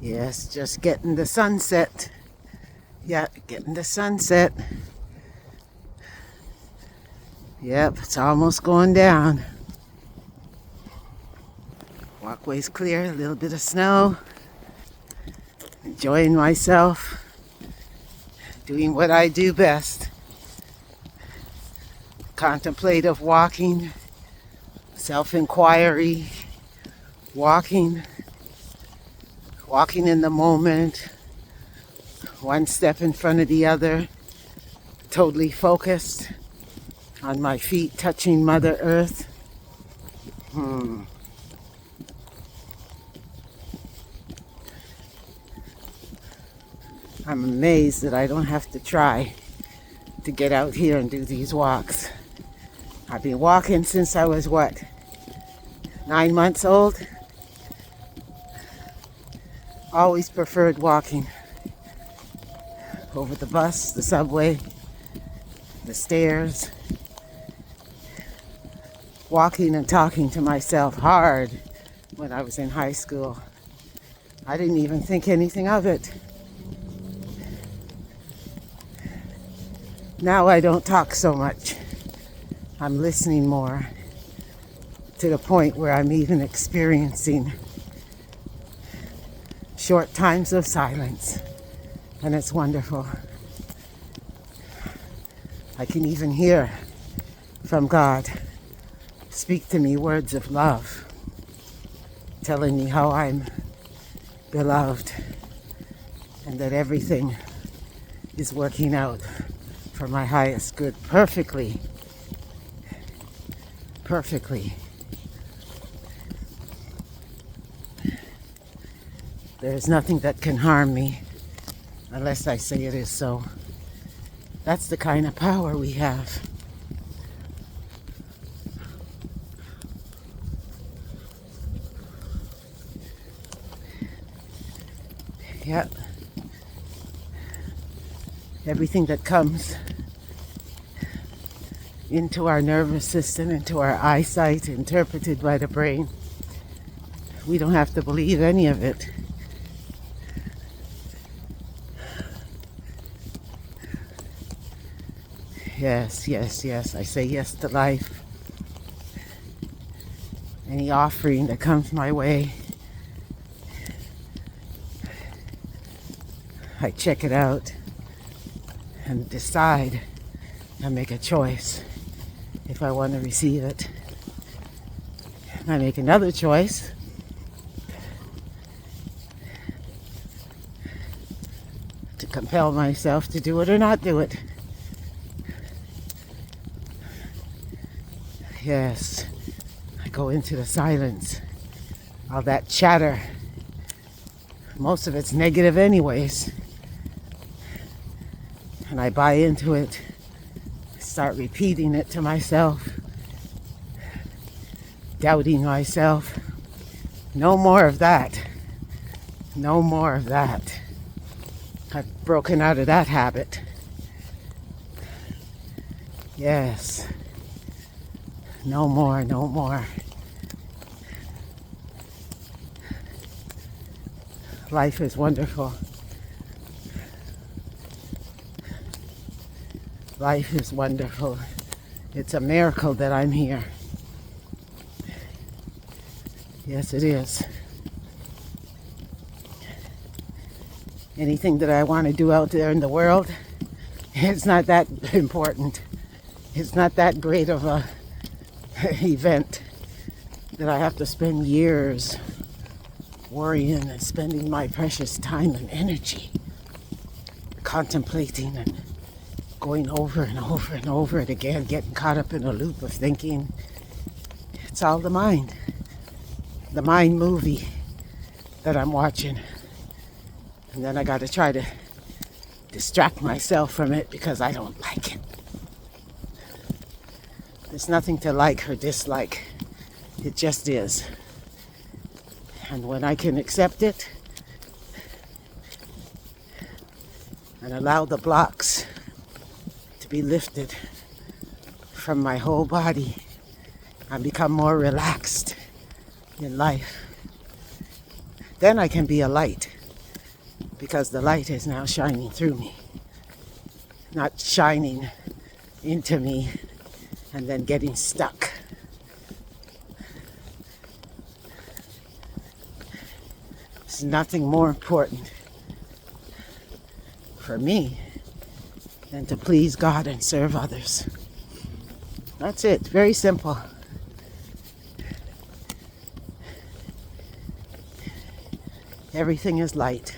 Yes, just getting the sunset. Yeah, getting the sunset. Yep, it's almost going down. Walkway's clear, a little bit of snow. Enjoying myself. Doing what I do best. Contemplative walking. Self-inquiry. Walking. Walking in the moment. One step in front of the other. Totally focused on my feet touching Mother Earth. I'm amazed that I don't have to try to get out here and do these walks. I've been walking since I was 9 months old? Always preferred walking. Over the bus, the subway, the stairs. Walking and talking to myself hard when I was in high school. I didn't even think anything of it. Now I don't talk so much. I'm listening more, to the point where I'm even experiencing short times of silence, and it's wonderful. I can even hear from God speak to me words of love, telling me how I'm beloved and that everything is working out for my highest good perfectly. There is nothing that can harm me unless I say it is so. That's the kind of power we have. Yeah. Everything that comes into our nervous system, into our eyesight, interpreted by the brain, we don't have to believe any of it. Yes, yes, yes. I say yes to life. Any offering that comes my way, I check it out and decide and make a choice if I want to receive it. And I make another choice to compel myself to do it or not do it. Yes, I go into the silence. All that chatter, most of it's negative anyways. And I buy into it, start repeating it to myself, doubting myself. No more of that. No more of that. I've broken out of that habit. Yes. No more, no more. Life is wonderful. Life is wonderful. It's a miracle that I'm here. Yes, it is. Anything that I want to do out there in the world, it's not that important. It's not that great of a event that I have to spend years worrying and spending my precious time and energy contemplating and going over and over and over it again, getting caught up in a loop of thinking. It's all the mind movie that I'm watching. And then I got to try to distract myself from it because I don't like it. There's nothing to like or dislike. It just is. And when I can accept it and allow the blocks to be lifted from my whole body and become more relaxed in life, then I can be a light because the light is now shining through me, not shining into me and then getting stuck. There's nothing more important for me than to please God and serve others. That's it. Very simple. Everything is light.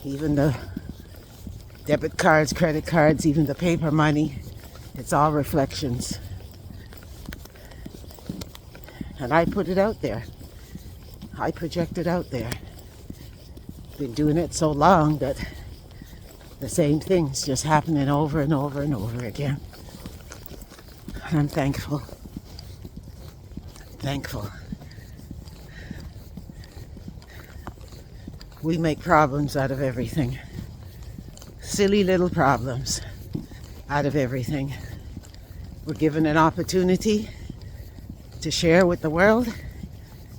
Even the debit cards, credit cards, even the paper money, it's all reflections. And I put it out there. I project it out there. Been doing it so long that the same thing's just happening over and over and over again. I'm thankful. Thankful. We make problems out of everything. Silly little problems out of everything. We're given an opportunity to share with the world,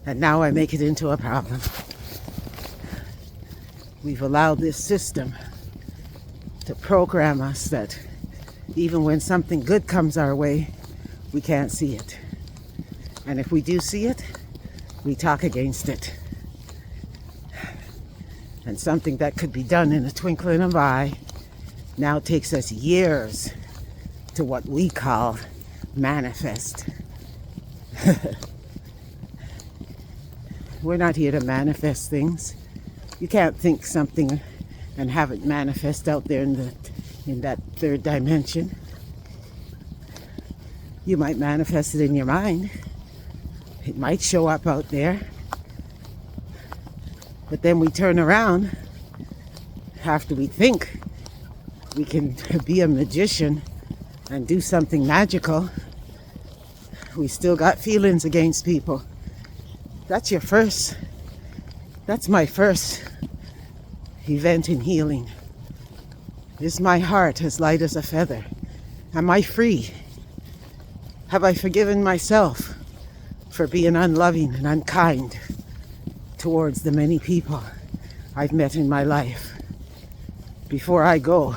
and now I make it into a problem. We've allowed this system to program us that even when something good comes our way, we can't see it. And if we do see it, we talk against it. And something that could be done in a twinkling of an eye now takes us years to what we call manifest. We're not here to manifest things. You can't think something and have it manifest out there in that third dimension. You might manifest it in your mind. It might show up out there. But then we turn around after we think we can be a magician and do something magical. We still got feelings against people. That's my first event in healing. Is my heart as light as a feather? Am I free? Have I forgiven myself for being unloving and unkind towards the many people I've met in my life? Before I go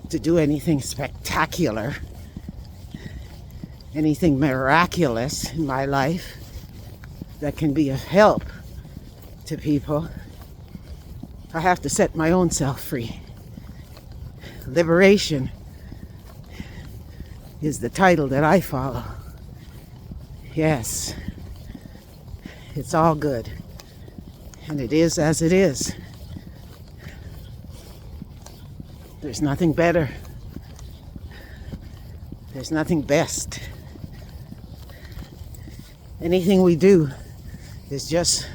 to do anything spectacular, anything miraculous in my life that can be of help to people, I have to set my own self free. Liberation is the title that I follow. Yes, it's all good. And it is as it is. There's nothing better. There's nothing best. Anything we do is just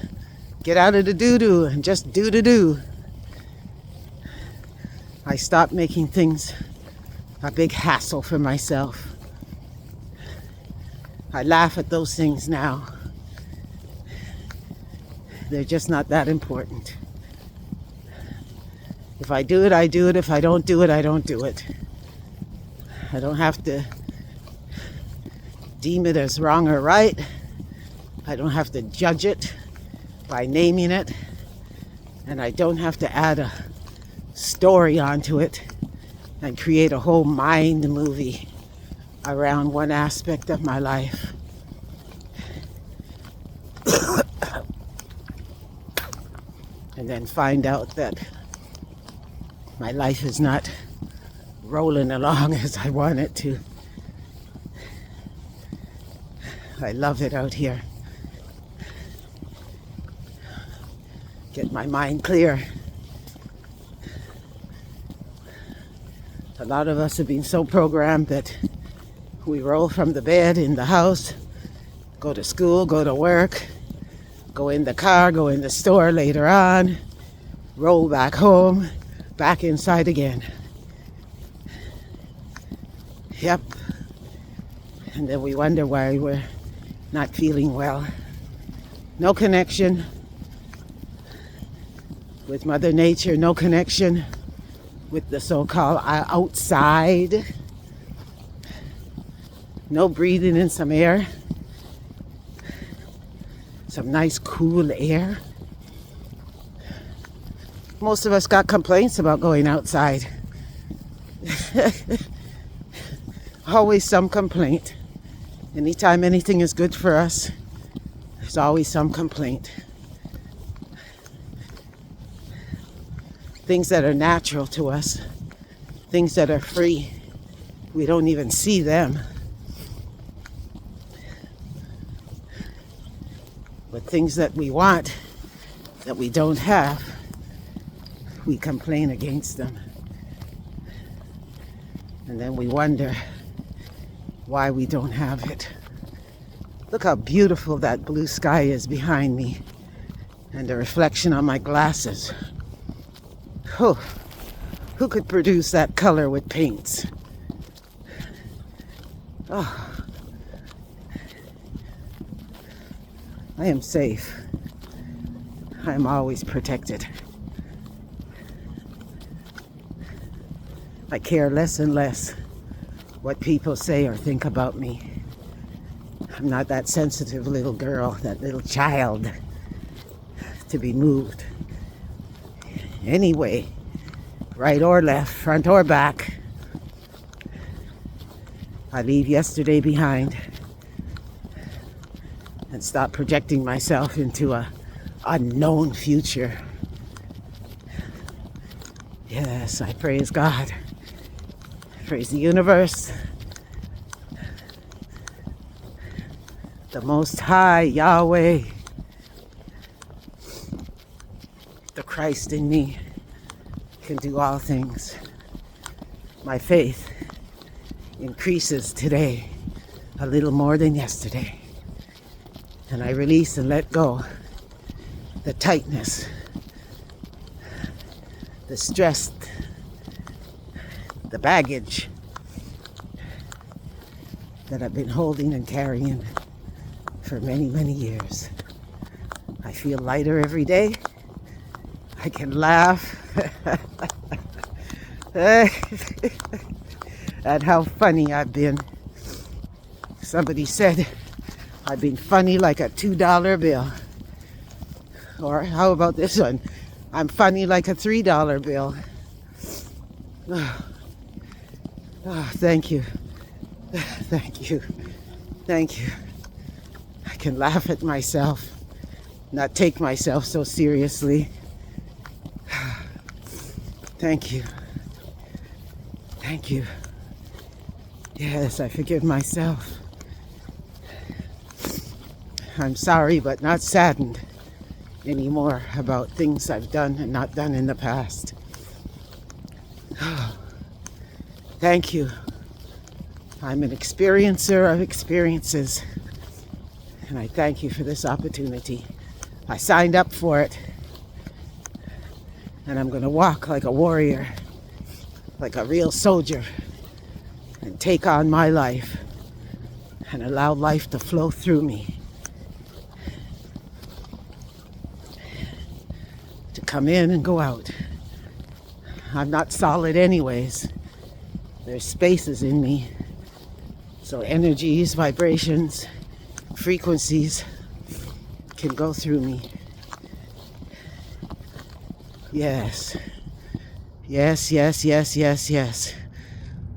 get out of the doo-doo and just do. I stopped making things a big hassle for myself. I laugh at those things now. They're just not that important. If I do it, I do it. If I don't do it, I don't do it. I don't have to deem it as wrong or right. I don't have to judge it by naming it. And I don't have to add a story onto it and create a whole mind movie around one aspect of my life. And then find out that my life is not rolling along as I want it to. I love it out here. Get my mind clear. A lot of us have been so programmed that we roll from the bed in the house, go to school, go to work, go in the car, go in the store later on, roll back home, back inside again. Yep. And then we wonder why we're not feeling well. No connection with Mother Nature, no connection with the so-called outside. No breathing in some air. Some nice cool air. Most of us got complaints about going outside. Always some complaint. Anytime anything is good for us, there's always some complaint. Things that are natural to us, things that are free, we don't even see them. But things that we want, that we don't have, we complain against them. And then we wonder why we don't have it. Look how beautiful that blue sky is behind me and the reflection on my glasses. Oh, who could produce that color with paints? Oh, I am safe. I am always protected. I care less and less what people say or think about me. I'm not that sensitive little girl, that little child, to be moved. Anyway, right or left, front or back, I leave yesterday behind and stop projecting myself into a unknown future. Yes, I praise God. Praise the universe. The Most High, Yahweh. The Christ in me can do all things. My faith increases today a little more than yesterday. And I release and let go the tightness, the stress, the baggage that I've been holding and carrying for many, many years. I feel lighter every day. I can laugh at how funny I've been. Somebody said I've been funny like a $2 bill. Or how about this one? I'm funny like a $3 bill. Oh, thank you. Thank you. Thank you. I can laugh at myself, not take myself so seriously. Thank you. Thank you. Yes, I forgive myself. I'm sorry, but not saddened anymore about things I've done and not done in the past. Thank you. I'm an experiencer of experiences, and I thank you for this opportunity. I signed up for it, and I'm going to walk like a warrior, like a real soldier, and take on my life and allow life to flow through me, to come in and go out. I'm not solid anyways. There's spaces in me. So energies, vibrations, frequencies can go through me. Yes. Yes, yes, yes, yes, yes.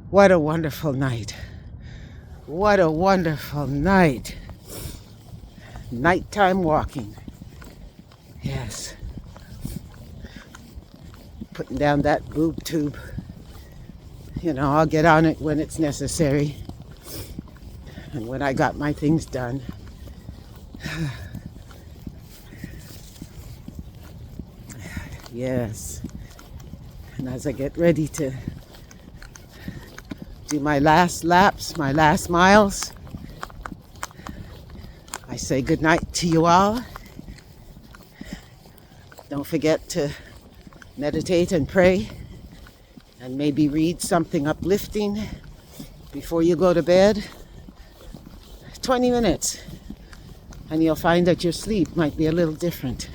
What a wonderful night. What a wonderful night. Nighttime walking. Yes. Putting down that boob tube. You know, I'll get on it when it's necessary. And when I got my things done. Yes. And as I get ready to do my last laps, my last miles, I say good night to you all. Don't forget to meditate and pray, and maybe read something uplifting before you go to bed. 20 minutes, and you'll find that your sleep might be a little different.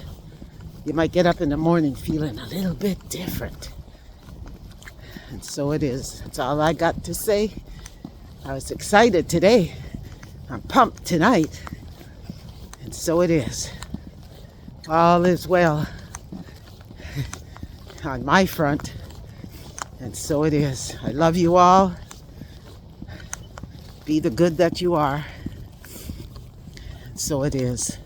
You might get up in the morning feeling a little bit different. And so it is. That's all I got to say. I was excited today. I'm pumped tonight. And so it is. All is well. on my front. And so it is. I love you all. Be the good that you are. And so it is.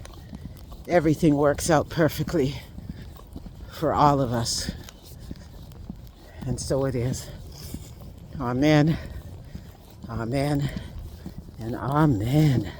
Everything works out perfectly for all of us. And so it is. Amen. Amen. And amen.